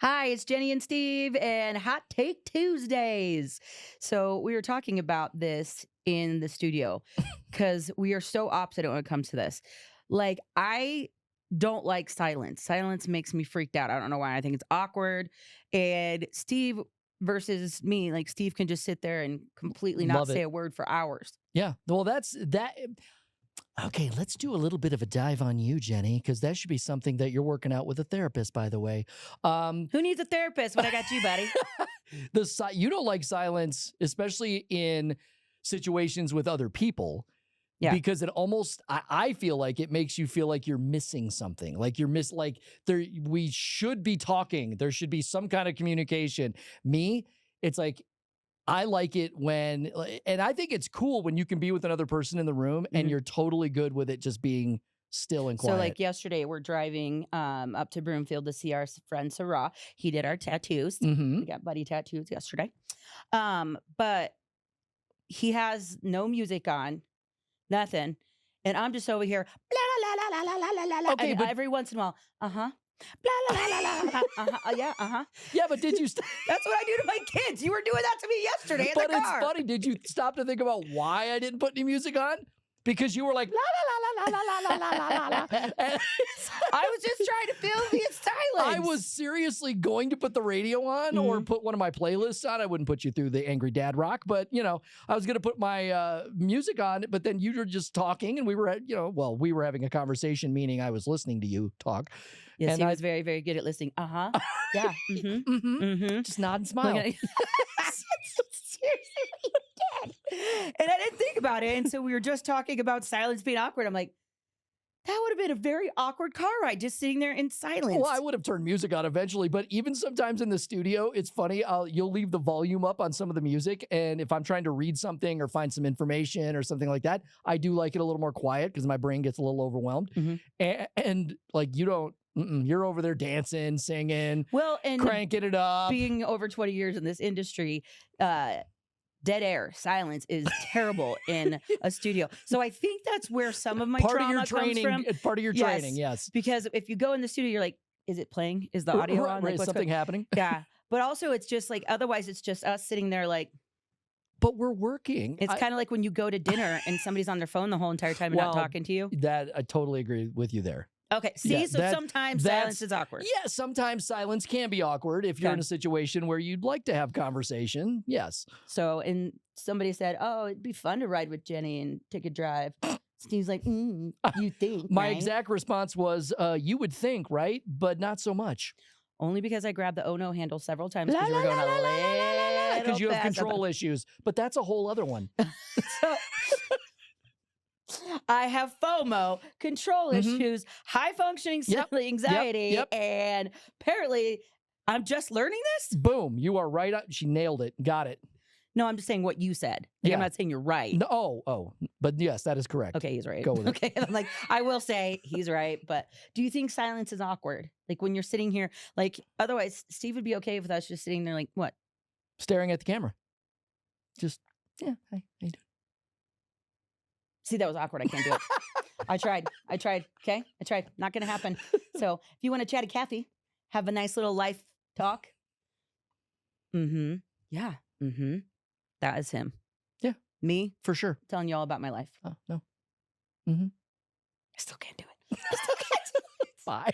Hi, it's Jenny and Steve and Hot Take Tuesdays. So, we were talking about this in the studio because we are so opposite when it comes to this. Like, I don't like silence. Silence makes me freaked out. I don't know why. I think it's awkward. And Steve versus me, like, Steve can just sit there and completely not Love say it. a word for hours. Yeah. Well, that's that. Okay, let's do a little bit of a dive on you, Jenny, because that should be something that you're working out with a therapist, by the way. Who needs a therapist when I got you, buddy? You don't like silence, especially in situations with other people, Yeah. because it almost I feel like it makes you feel like you're missing something, like you're like there. We should be talking. There should be some kind of communication. Me, it's like I like it when, and I think it's cool when you can be with another person in the room and Mhm. you're totally good with it just being still and quiet. So like yesterday, we're driving up to Broomfield to see our friend Sarah. He did our tattoos. Mhm. We got buddy tattoos yesterday. But he has no music on, nothing. And I'm just over here, blah, la, la, la, la, la, la, la, la. Okay, And but every once in a while, uh-huh. Blah, la, la, la, la, la, uh-huh. Yeah, uh-huh. yeah, but did you? That's what I do to my kids. You were doing that to me yesterday in But the it's car. funny. Did you stop to think about why I didn't put any music on? Because you were like la la la la la la la la la la. And I was just trying to fill the silence. I was seriously going to put the radio on or put one of my playlists on. I wouldn't put you through the Angry Dad rock, but I was going to put my music on. But then you were just talking, and we were, we were having a conversation, meaning I was listening to you talk. Yes, and he was very, very good at listening. Uh-huh. Yeah. Just nod and smile. Seriously, what you did. And I didn't think about it. And so we were just talking about silence being awkward. I'm like, that would have been a very awkward car ride, just sitting there in silence. Well, I would have turned music on eventually, but even sometimes in the studio, it's funny. You'll leave the volume up on some of the music, and if I'm trying to read something or find some information or something like that, I do like it a little more quiet because my brain gets a little overwhelmed. And like you don't. You're over there dancing, singing, well, and cranking it up. Being over 20 years in this industry, dead air, silence is terrible in a studio. So I think that's where some of my trauma comes from. Part of your training, yes. Because if you go in the studio, you're like, is it playing? Is the audio on? Like, is what's something happening? Yeah. But also it's just like, otherwise it's just us sitting there like. But we're working. It's kind of like when you go to dinner and somebody's on their phone the whole entire time and not talking to you. That I totally agree with you there. Okay. See, so sometimes silence is awkward. Yeah, sometimes silence can be awkward if you're in a situation where you'd like to have conversation. Yes. So, and somebody said, oh, it'd be fun to ride with Jenny and take a drive. Steve's like, you think, My right? exact response was, you would think, right? But not so much. Only because I grabbed the oh no handle several times because you were going a little because you have fast. control issues. But that's a whole other one. I have FOMO, control issues, high functioning anxiety, and apparently I'm just learning this. Boom, you are right. She nailed it. Got it. No, I'm just saying what you said. Like, I'm not saying you're right. No, but yes, that is correct. Okay, he's right. Go with it. Okay, I'm like, I will say he's right, but do you think silence is awkward? Like when you're sitting here, like otherwise Steve would be okay with us just sitting there like, what? Staring at the camera. Just, hi, how you doing? See, that was awkward. I can't do it. I tried. Okay? I tried. Not going to happen. So if you want to chat to Kathy, have a nice little life talk. Yeah. That is him. Yeah. Me? For sure. Telling you all about my life. Oh, no. I still can't do it. I still can't do it. Bye.